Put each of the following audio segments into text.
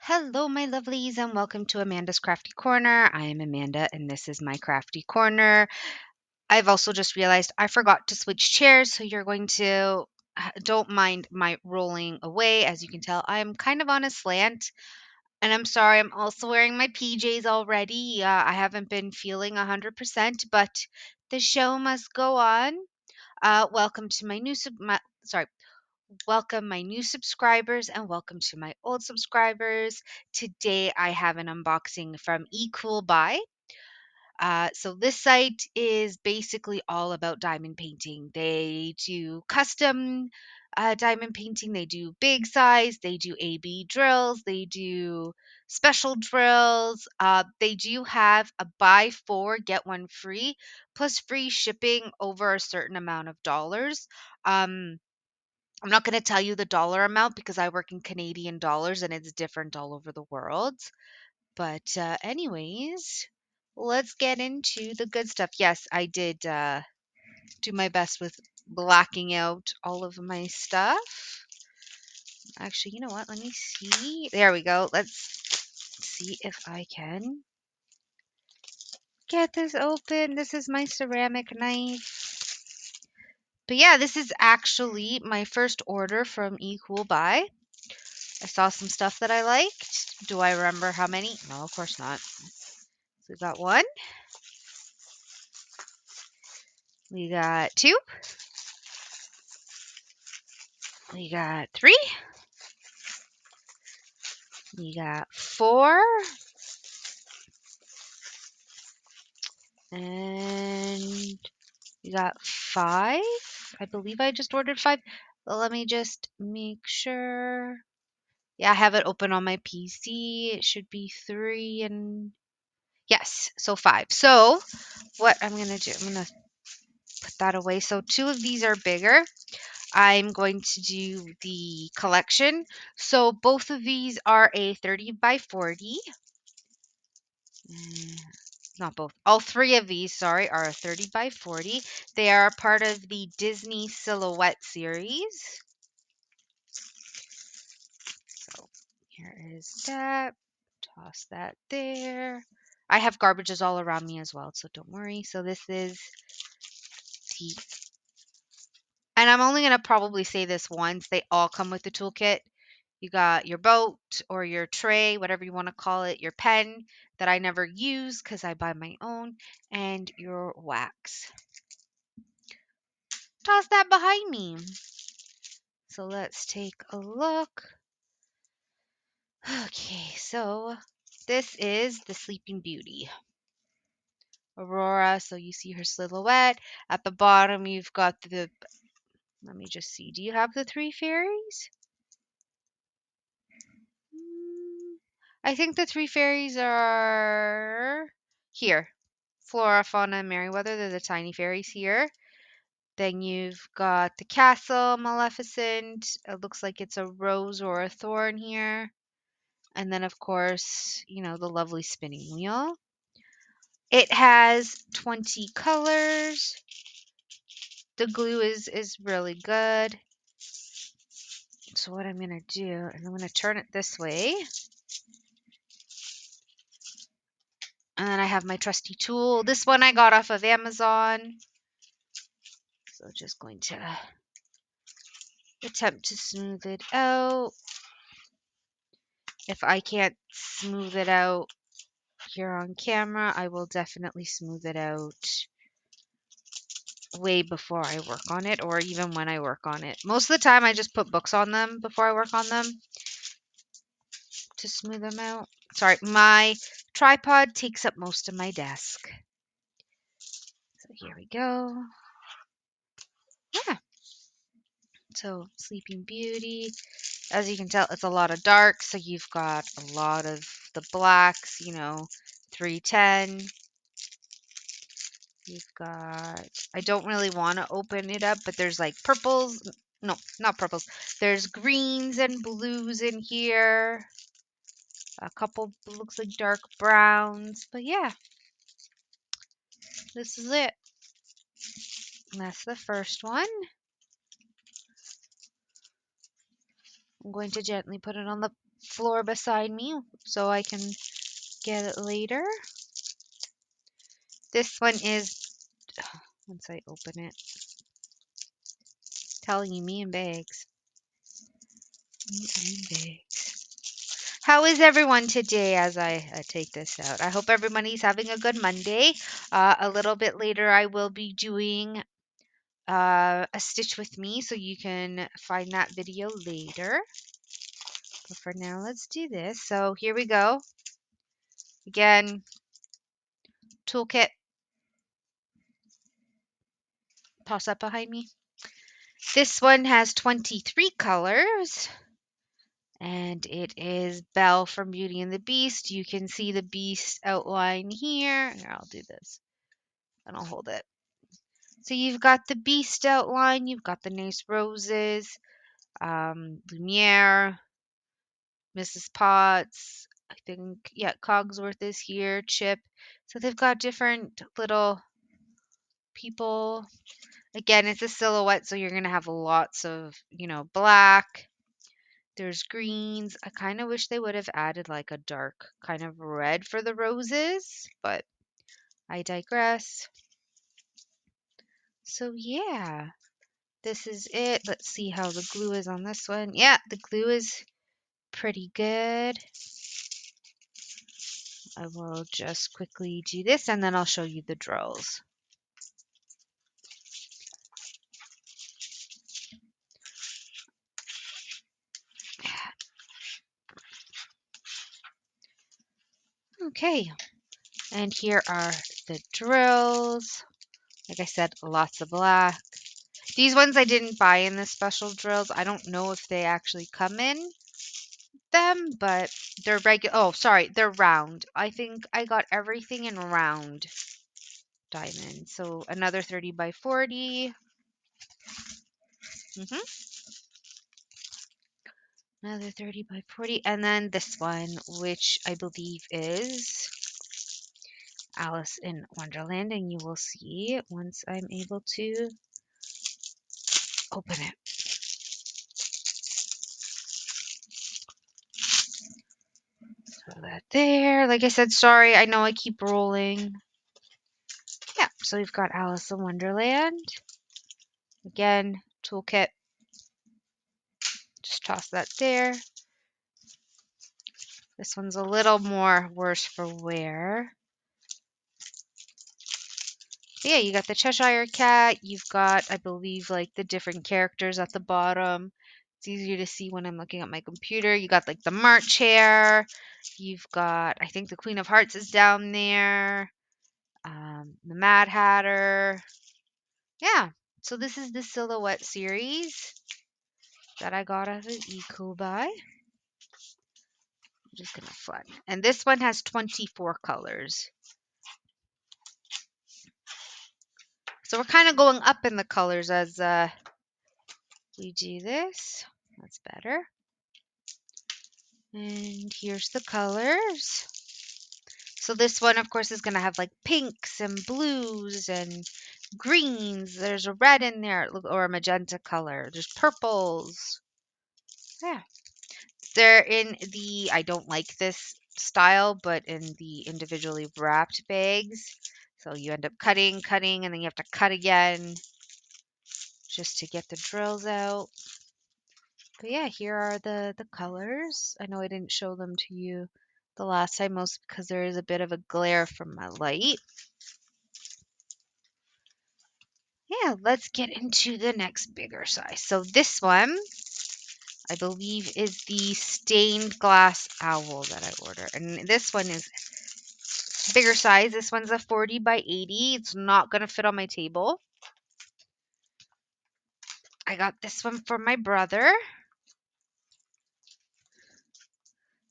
Hello, my lovelies, and welcome to Amanda's Crafty Corner. I am Amanda, and this is my Crafty Corner. I've also just realized I forgot to switch chairs, so you're going to don't mind my rolling away. As you can tell, I am kind of on a slant, and I'm sorry. I'm also wearing my PJs already. I haven't been feeling 100%, but the show must go on. Welcome to my sorry. Welcome, my new subscribers, and welcome to my old subscribers. Today, I have an unboxing from ECoolBuy. So, this site is basically all about diamond painting. They do custom diamond painting, they do big size, they do AB drills, they do special drills. They do have a buy four, get one free, plus free shipping over a certain amount of dollars. I'm not going to tell you the dollar amount because I work in Canadian dollars and it's different all over the world. But, anyways, let's get into the good stuff. Yes, I did do my best with blacking out all of my stuff. Actually, you know what? Let me see. There we go. Let's see if I can get this open. This is my ceramic knife. But yeah, this is actually my first order from ECoolBuy. I saw some stuff that I liked. Do I remember how many? No, of course not. So we got one. We got two. We got three. We got four. And we got five. I believe I just ordered five. Let me just make sure. Yeah, I have it open on my PC. It should be three and yes, so five. So what I'm going to do, I'm going to put that away. So two of these are bigger. I'm going to do the collection. So both of these are a 30 by 40. Not both. All three of these, sorry, are a 30 by 40. They are part of the Disney Silhouette series. So here is that. Toss that there. I have garbages all around me as well, so don't worry. So this is the, and I'm only going to probably say this once. They all come with the toolkit. You got your boat or your tray, whatever you want to call it, your pen that I never use because I buy my own, and your wax. Toss that behind me. So let's take a look. Okay, so this is the Sleeping Beauty. Aurora, so you see her silhouette. At the bottom, you've got let me just see. Do you have the three fairies? I think the three fairies are here. Flora, Fauna, and Merryweather. They're the tiny fairies here. Then you've got the castle, Maleficent. It looks like it's a rose or a thorn here. And then, of course, the lovely spinning wheel. It has 20 colors. The glue is really good. So what I'm going to do is I'm going to turn it this way. And then I have my trusty tool. This one I got off of Amazon. So just going to attempt to smooth it out. If I can't smooth it out here on camera, I will definitely smooth it out way before I work on it, or even when I work on it. Most of the time I just put books on them before I work on them to smooth them out. Sorry, my tripod takes up most of my desk. So here we go. Yeah. So Sleeping Beauty. As you can tell, it's a lot of dark, so you've got a lot of the blacks, 310. You've got, I don't really want to open it up, but there's like purples. No, not purples. There's greens and blues in here. A couple looks like dark browns. But yeah, this is it. And that's the first one. I'm going to gently put it on the floor beside me so I can get it later. This one is, once I open it, telling you me and bags. Me and bags. How is everyone today as I take this out? I hope everybody's having a good Monday. A little bit later, I will be doing a stitch with me, so you can find that video later. But for now, let's do this. So here we go. Again, toolkit. Toss that behind me. This one has 23 colors. And it is Belle from Beauty and the Beast. You can see the Beast outline here. Here, I'll do this. And I'll hold it. So you've got the Beast outline. You've got the nice roses. Lumiere. Mrs. Potts. I think, yeah, Cogsworth is here. Chip. So they've got different little people. Again, it's a silhouette, so you're going to have lots of, black. There's greens. I kind of wish they would have added like a dark kind of red for the roses, but I digress. So yeah, this is it. Let's see how the glue is on this one. Yeah, the glue is pretty good. I will just quickly do this and then I'll show you the drills. Okay, and here are the drills. Like I said, lots of black. These ones I didn't buy in the special drills. I don't know if they actually come in them, but they're regular. Oh, sorry, they're round. I think I got everything in round diamond. So another 30 by 40. Another 30 by 40. And then this one, which I believe is Alice in Wonderland. And you will see once I'm able to open it. So that there. Like I said, sorry, I know I keep rolling. Yeah, so we've got Alice in Wonderland. Again, toolkit. Just toss that there. This one's a little more worse for wear. But yeah, you got the Cheshire Cat. You've got, I believe, like the different characters at the bottom. It's easier to see when I'm looking at my computer. You got like the March Hare. You've got, I think the Queen of Hearts is down there. The Mad Hatter. Yeah, so this is the Silhouette series that I got as an ECoolBuy. I'm just going to flatten. And this one has 24 colors. So we're kind of going up in the colors as we do this. That's better. And here's the colors. So this one, of course, is going to have like pinks and blues and greens. There's a red in there, or a magenta color. There's purples. Yeah. They're in the, I don't like this style, but in the individually wrapped bags. So you end up cutting, and then you have to cut again just to get the drills out. But yeah, here are the colors. I know I didn't show them to you the last time, mostly because there is a bit of a glare from my light. Yeah, let's get into the next bigger size. So this one, I believe, is the stained glass owl that I ordered. And this one is bigger size. This one's a 40 by 80. It's not going to fit on my table. I got this one for my brother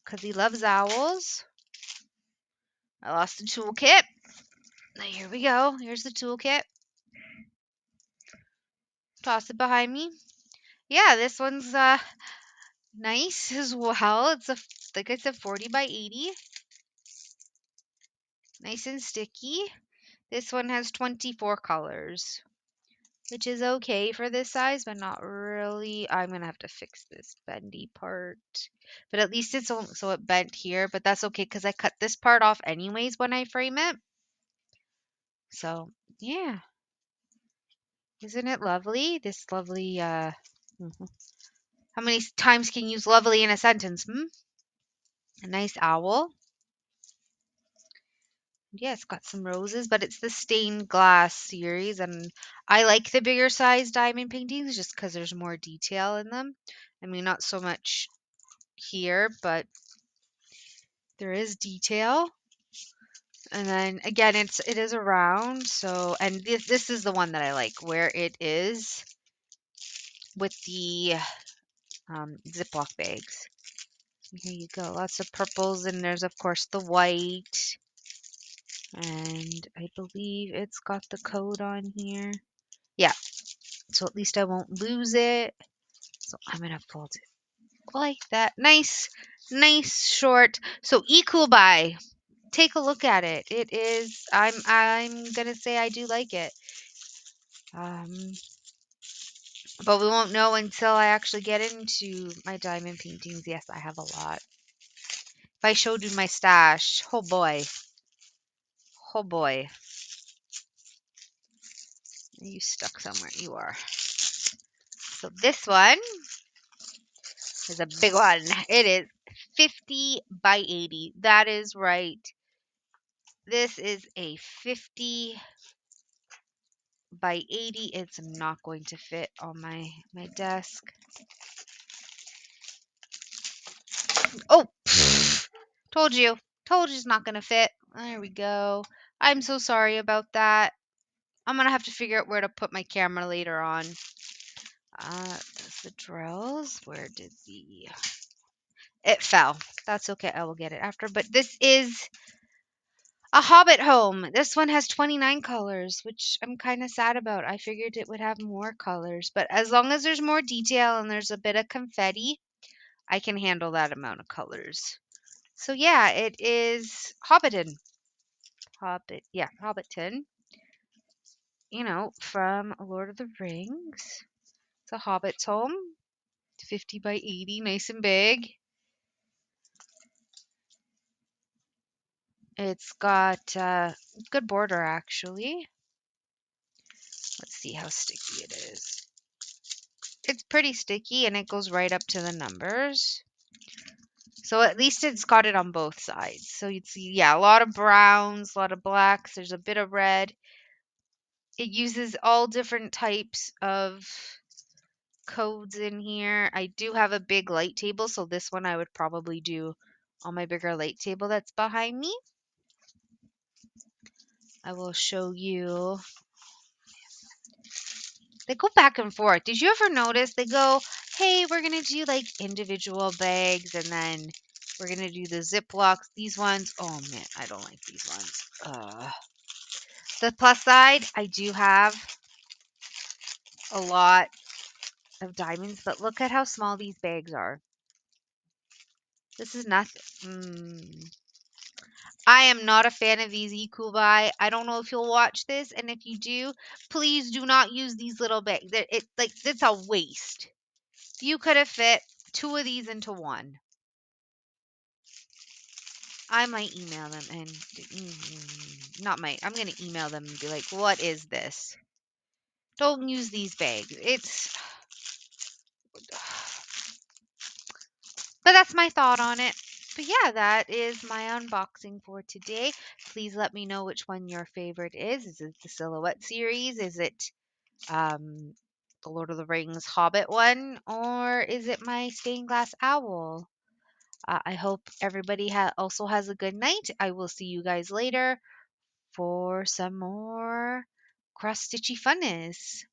because he loves owls. I lost the toolkit. Now here we go. Here's the toolkit. Toss it behind me. Yeah, this one's nice as well. It's a, like I said, 40 by 80. Nice and sticky. This one has 24 colors. which is okay for this size, but not really. I'm gonna have to fix this bendy part. But at least it's so it bent here, but that's okay because I cut this part off anyways when I frame it. So yeah, isn't it lovely? This lovely, mhm. How many times can you use lovely in a sentence? Hmm? A nice owl. Yeah, it's got some roses, but it's the stained glass series, and I like the bigger size diamond paintings just because there's more detail in them. I mean, not so much here, but there is detail. And then again, it is a round, so and this is the one that I like, where it is with the Ziploc bags. Here you go, lots of purples, and there's of course the white, and I believe it's got the code on here. Yeah, so at least I won't lose it. So I'm gonna fold it like that. Nice, nice short. So ECoolBuy. Take a look at it. It is. I'm gonna say I do like it. Um, but we won't know until I actually get into my diamond paintings. Yes, I have a lot. If I showed you my stash, oh boy, oh boy. Are you stuck somewhere? You are. So this one is a big one. It is 50 by 80. That is right. This is a 50 by 80. It's not going to fit on my desk. Oh, told you. Told you it's not going to fit. There we go. I'm so sorry about that. I'm going to have to figure out where to put my camera later on. That's the drills. Where did the... It fell. That's okay. I will get it after. But this is a Hobbit home. This one has 29 colors, which I'm kind of sad about. I figured it would have more colors. But as long as there's more detail and there's a bit of confetti, I can handle that amount of colors. So yeah, it is Hobbiton. Hobbiton. You know, from Lord of the Rings. It's a Hobbit's home. 50 by 80, nice and big. It's got good border actually. Let's see how sticky it is. It's pretty sticky and it goes right up to the numbers. So at least it's got it on both sides. So you'd see, yeah, a lot of browns, a lot of blacks. There's a bit of red. It uses all different types of codes in here. I do have a big light table, so this one I would probably do on my bigger light table that's behind me. I will show you. They go back and forth. Did you ever notice they go, hey, we're going to do like individual bags and then we're going to do the Ziplocs. These ones, oh man, I don't like these ones. The plus side, I do have a lot of diamonds, but look at how small these bags are. This is nothing. I am not a fan of these ECoolBuy. I don't know if you'll watch this, and if you do, please do not use these little bags. It's a waste. You could have fit 2 of these into one. I might email them and not might. I'm gonna email them and be like, "What is this? Don't use these bags." But that's my thought on it. But yeah, that is my unboxing for today. Please let me know which one your favorite is. Is it the Silhouette series? Is it the Lord of the Rings Hobbit one? Or is it my stained glass owl? I hope everybody also has a good night. I will see you guys later for some more cross stitchy funness.